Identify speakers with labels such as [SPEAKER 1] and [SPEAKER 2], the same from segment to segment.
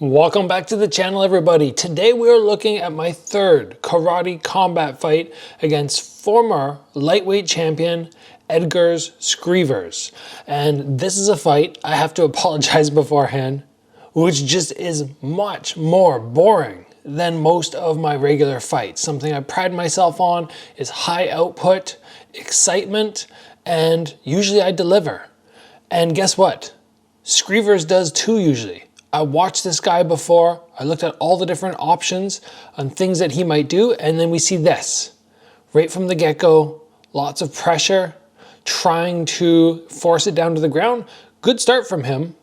[SPEAKER 1] Welcome back to the channel, everybody. Today we are looking at my third karate combat fight against former lightweight champion Edgar's Screevers. And this is a fight, I have to apologize beforehand, which just is much more boring than most of my regular fights. Something I pride myself on is high output, excitement, and usually I deliver. And guess what? Screevers does too usually. I watched this guy before, I looked at all the different options on things that he might do, and then we see this. Right from the get-go, lots of pressure, trying to force it down to the ground. Good start from him,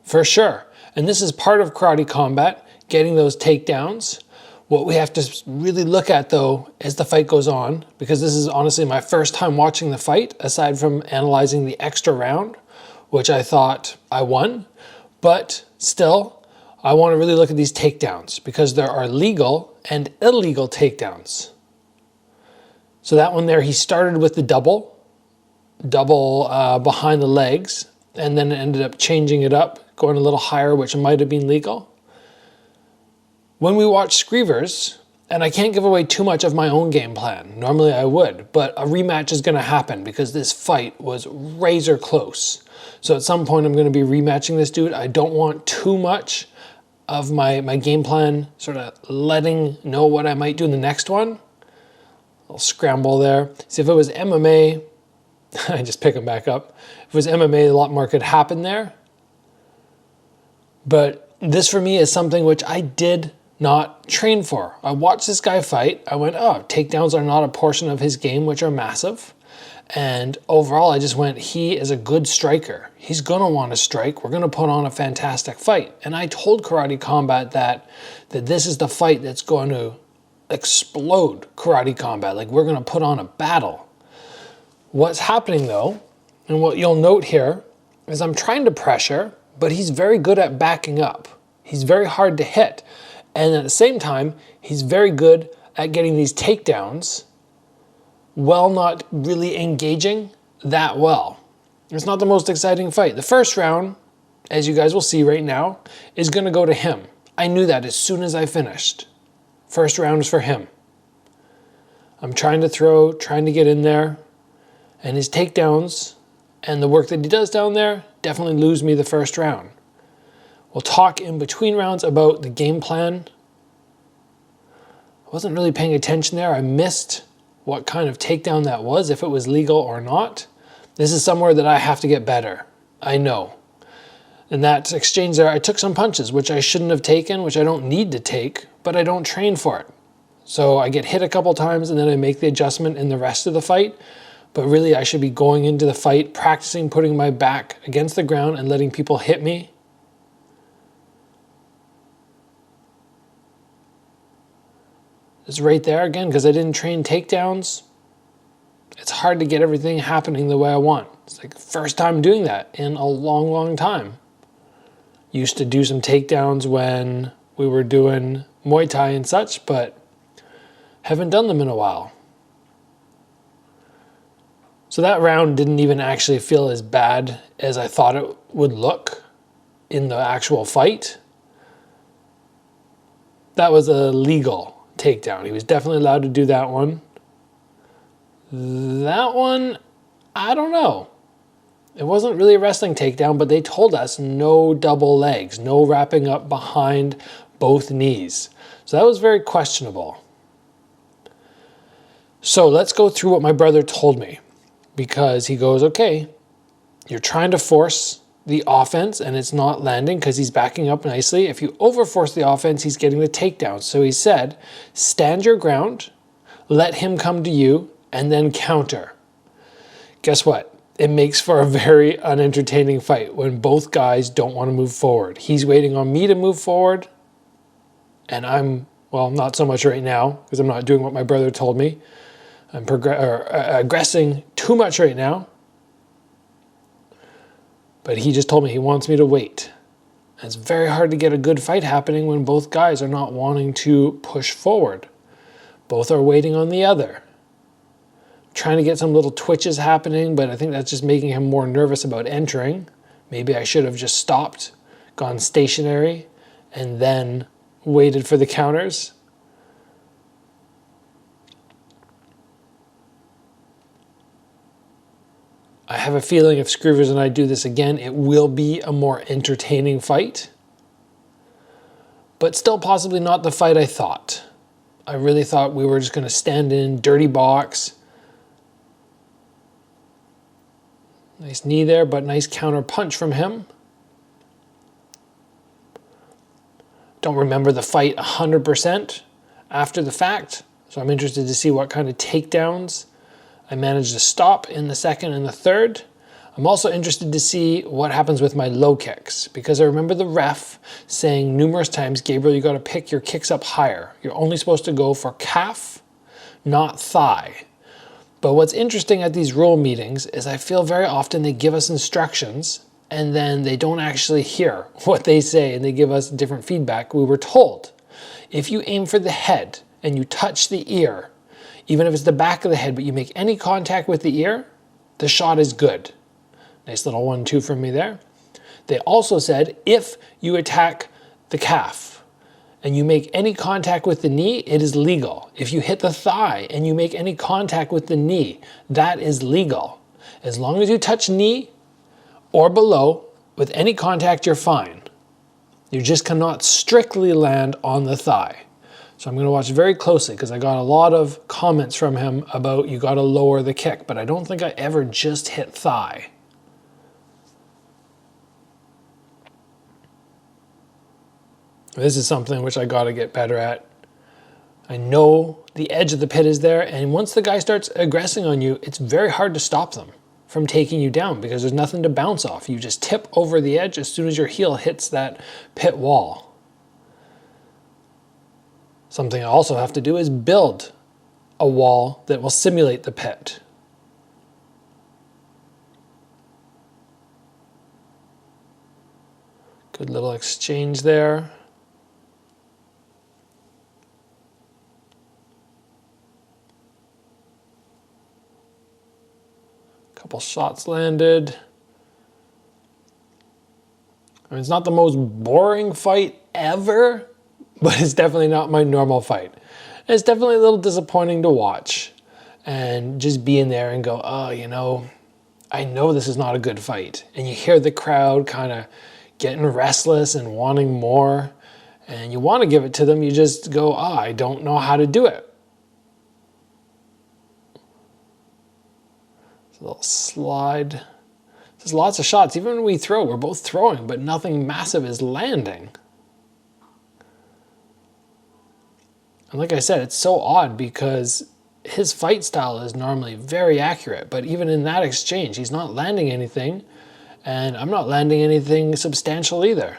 [SPEAKER 1] for sure. And this is part of karate combat, getting those takedowns. What we have to really look at though, as the fight goes on, because this is honestly my first time watching the fight, aside from analyzing the extra round, which I thought I won. But still, I want to really look at these takedowns because there are legal and illegal takedowns. So that one there, he started with the double behind the legs, and then ended up changing it up, going a little higher, which might have been legal. When we watch Screevers, and I can't give away too much of my own game plan, normally I would, but a rematch is going to happen because this fight was razor close. So at some point I'm going to be rematching this dude. I don't want too much of my game plan sort of letting know what I might do in the next one. I'll scramble there. See, if it was MMA, I just pick him back up. If it was MMA, a lot more could happen there. But this for me is something which I did not train for. I watched this guy fight. I went, oh, takedowns are not a portion of his game, which are massive. And overall, I just went, he is a good striker. He's going to want to strike. We're going to put on a fantastic fight. And I told Karate Combat that this is the fight that's going to explode Karate Combat. Like, we're going to put on a battle. What's happening though, and what you'll note here, is I'm trying to pressure, but he's very good at backing up. He's very hard to hit. And at the same time, he's very good at getting these takedowns while not really engaging that well. It's not the most exciting fight. The first round, as you guys will see right now, is going to go to him. I knew that as soon as I finished. First round is for him. I'm trying to throw, trying to get in there, and his takedowns and the work that he does down there definitely lose me the first round. We'll talk in between rounds about the game plan. I wasn't really paying attention there. I missed what kind of takedown that was, if it was legal or not. This is somewhere that I have to get better. I know. In that exchange there, I took some punches, which I shouldn't have taken, which I don't need to take, but I don't train for it. So I get hit a couple times and then I make the adjustment in the rest of the fight. But really, I should be going into the fight, practicing putting my back against the ground and letting people hit me. It's right there again, because I didn't train takedowns. It's hard to get everything happening the way I want. It's like the first time doing that in a long, long time. Used to do some takedowns when we were doing Muay Thai and such, but haven't done them in a while. So that round didn't even actually feel as bad as I thought it would look in the actual fight. That was a legal takedown. He was definitely allowed to do that one. That one, I don't know. It wasn't really a wrestling takedown, but they told us no double legs, no wrapping up behind both knees. So that was very questionable. So let's go through what my brother told me, because he goes, okay, you're trying to force the offense and it's not landing because he's backing up nicely. If you overforce the offense, he's getting the takedown. So he said, stand your ground, let him come to you, and then counter. Guess what? It makes for a very unentertaining fight when both guys don't want to move forward. He's waiting on me to move forward, and I'm, well, not so much right now because I'm not doing what my brother told me. I'm aggressing too much right now. But he just told me he wants me to wait. And it's very hard to get a good fight happening when both guys are not wanting to push forward. Both are waiting on the other. Trying to get some little twitches happening, but I think that's just making him more nervous about entering. Maybe I should have just stopped, gone stationary, and then waited for the counters. I have a feeling if Screevers and I do this again, it will be a more entertaining fight, but still possibly not the fight I thought. I really thought we were just going to stand in, dirty box. Nice knee there, but nice counter punch from him. Don't remember the fight 100% after the fact, so I'm interested to see what kind of takedowns I managed to stop in the second and the third. I'm also interested to see what happens with my low kicks, because I remember the ref saying numerous times, Gabriel, you got to pick your kicks up higher. You're only supposed to go for calf, not thigh. But what's interesting at these rule meetings is I feel very often they give us instructions and then they don't actually hear what they say and they give us different feedback. We were told, if you aim for the head and you touch the ear, even if it's the back of the head, but you make any contact with the ear, the shot is good. Nice little 1-2 from me there. They also said, if you attack the calf and you make any contact with the knee, it is legal. If you hit the thigh and you make any contact with the knee, that is legal. As long as you touch knee or below, with any contact, you're fine. You just cannot strictly land on the thigh. So I'm going to watch very closely because I got a lot of comments from him about you got to lower the kick, but I don't think I ever just hit thigh. This is something which I got to get better at. I know the edge of the pit is there, and once the guy starts aggressing on you, it's very hard to stop them from taking you down because there's nothing to bounce off. You just tip over the edge as soon as your heel hits that pit wall. Something I also have to do is build a wall that will simulate the pit. Good little exchange there. Couple shots landed. I mean, it's not the most boring fight ever, but it's definitely not my normal fight. And it's definitely a little disappointing to watch and just be in there and go, oh, you know, I know this is not a good fight. And you hear the crowd kind of getting restless and wanting more, and you want to give it to them. You just go, oh, I don't know how to do it. It's a little slide. There's lots of shots. Even when we throw, we're both throwing, but nothing massive is landing. And like I said, it's so odd because his fight style is normally very accurate, but even in that exchange, he's not landing anything, and I'm not landing anything substantial either.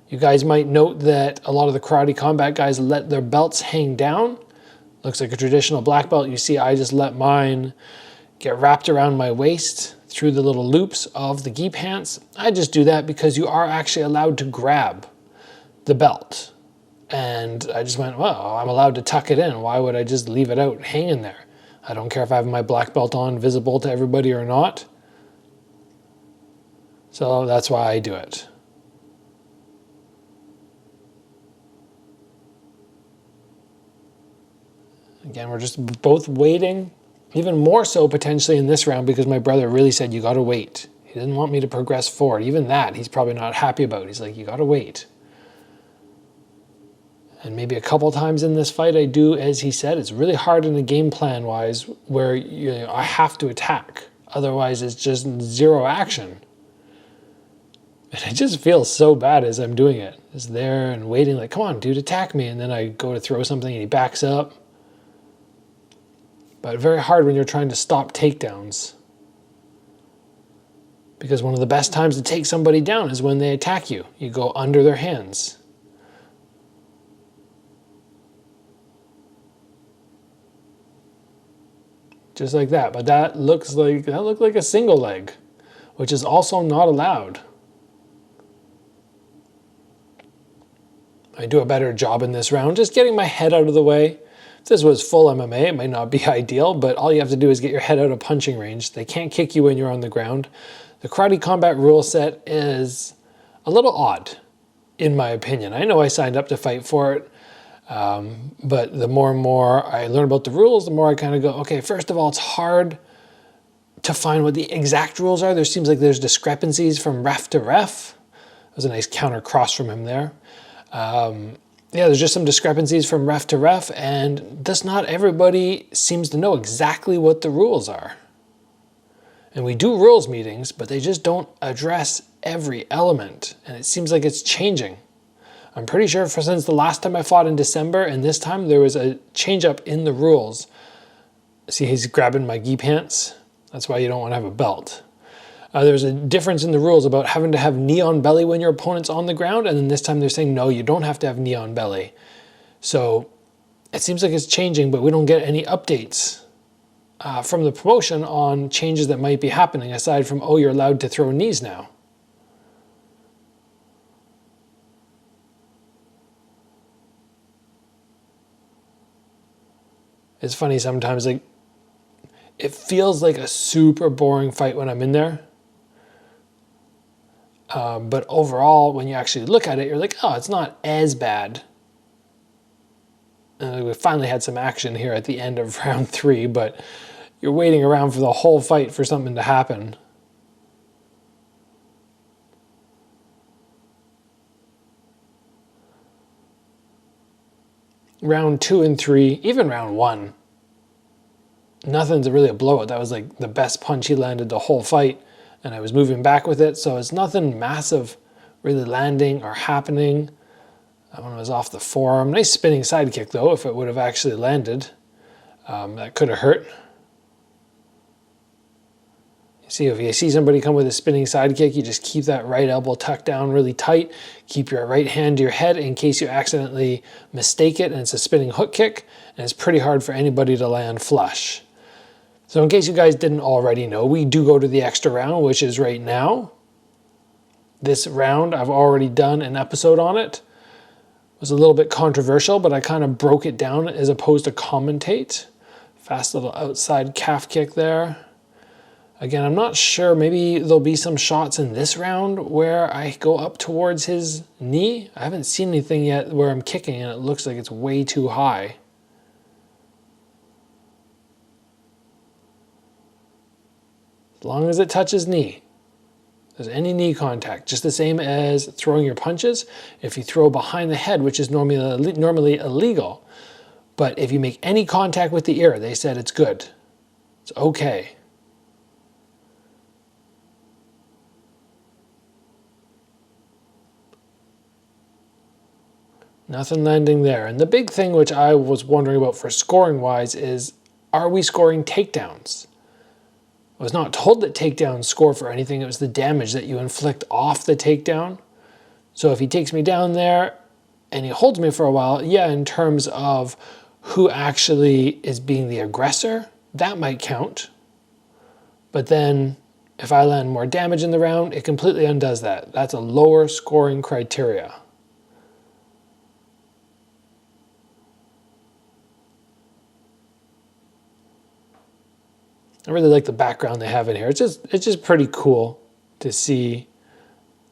[SPEAKER 1] You guys might note that a lot of the karate combat guys let their belts hang down. Looks like a traditional black belt. You see, I just let mine get wrapped around my waist through the little loops of the gi pants. I just do that because you are actually allowed to grab the belt. And I just went, well, I'm allowed to tuck it in. Why would I just leave it out hanging there? I don't care if I have my black belt on visible to everybody or not. So that's why I do it. Again, we're just both waiting, even more so potentially in this round because my brother really said, you got to wait. He didn't want me to progress forward. Even that, he's probably not happy about. He's like, you got to wait. And maybe a couple times in this fight I do, as he said, it's really hard in the game plan wise where I have to attack. Otherwise, it's just zero action. And it just feels so bad as I'm doing it. Just there and waiting like, come on, dude, attack me. And then I go to throw something and he backs up. But very hard when you're trying to stop takedowns. Because one of the best times to take somebody down is when they attack you. You go under their hands. Just like that. But that looked like a single leg, which is also not allowed. I do a better job in this round, just getting my head out of the way, If this was full MMA, it might not be ideal, but all you have to do is get your head out of punching range. They can't kick you when you're on the ground. The Karate Combat rule set is a little odd, in my opinion. I know I signed up to fight for it, but the more and more I learn about the rules, the more I kind of go, okay, first of all, it's hard to find what the exact rules are. There seems like there's discrepancies from ref to ref. That was a nice counter cross from him there. Yeah, there's just some discrepancies from ref to ref, and thus not everybody seems to know exactly what the rules are. And we do rules meetings, but they just don't address every element, and it seems like it's changing. I'm pretty sure since the last time I fought in December and this time, there was a change up in the rules. See, he's grabbing my gi pants. That's why you don't want to have a belt. There's a difference in the rules about having to have knee on belly when your opponent's on the ground, and then this time they're saying, no, you don't have to have knee on belly. So it seems like it's changing, but we don't get any updates from the promotion on changes that might be happening, aside from, oh, you're allowed to throw knees now. It's funny sometimes, like, it feels like a super boring fight when I'm in there. But overall, when you actually look at it, you're like, oh, it's not as bad. We finally had some action here at the end of round 3, but you're waiting around for the whole fight for something to happen. Round 2 and 3, even round 1, nothing's really a blowout. That was like the best punch he landed the whole fight, and I was moving back with it, so it's nothing massive really landing or happening. That one was off the forearm. Nice spinning side kick though, if it would have actually landed. That could have hurt. See, if you see somebody come with a spinning side kick, you just keep that right elbow tucked down really tight. Keep your right hand to your head in case you accidentally mistake it and it's a spinning hook kick, and it's pretty hard for anybody to land flush. So in case you guys didn't already know, we do go to the extra round, which is right now. This round, I've already done an episode on it. It was a little bit controversial, but I kind of broke it down as opposed to commentate. Fast little outside calf kick there. Again, I'm not sure, maybe there'll be some shots in this round where I go up towards his knee. I haven't seen anything yet where I'm kicking and it looks like it's way too high. As long as it touches knee. There's any knee contact, just the same as throwing your punches. If you throw behind the head, which is normally illegal, but if you make any contact with the ear, they said it's good. It's okay. Nothing landing there. And the big thing which I was wondering about for scoring wise is, are we scoring takedowns? I was not told that takedowns score for anything. It was the damage that you inflict off the takedown. So if he takes me down there and he holds me for a while, yeah, in terms of who actually is being the aggressor, that might count. But then if I land more damage in the round, it completely undoes that. That's a lower scoring criteria. I really like the background they have in here. It's just pretty cool to see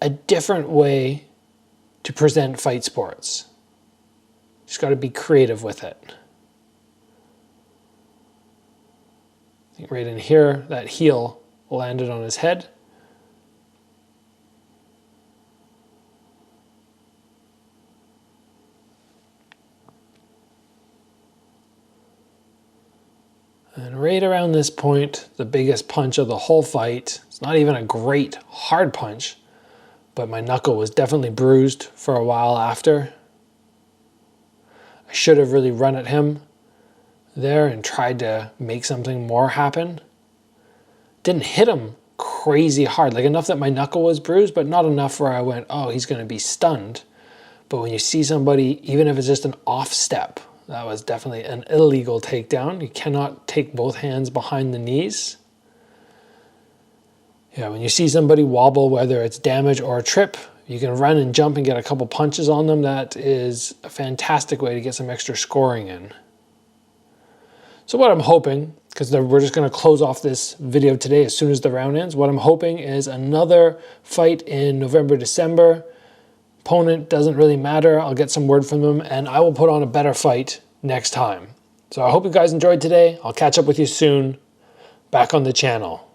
[SPEAKER 1] a different way to present fight sports. Just got to be creative with it. I think right in here, that heel landed on his head. And right around this point, the biggest punch of the whole fight. It's not even a great hard punch, but my knuckle was definitely bruised for a while after. I should have really run at him there and tried to make something more happen. Didn't hit him crazy hard, like enough that my knuckle was bruised, but not enough where I went, oh, he's going to be stunned. But when you see somebody, even if it's just an off step, that was definitely an illegal takedown. You cannot take both hands behind the knees. Yeah, when you see somebody wobble, whether it's damage or a trip, you can run and jump and get a couple punches on them. That is a fantastic way to get some extra scoring in. So what I'm hoping, because we're just going to close off this video today as soon as the round ends, what I'm hoping is another fight in November, December. Opponent doesn't really matter. I'll get some word from them and I will put on a better fight next time. So I hope you guys enjoyed today. I'll catch up with you soon. Back on the channel.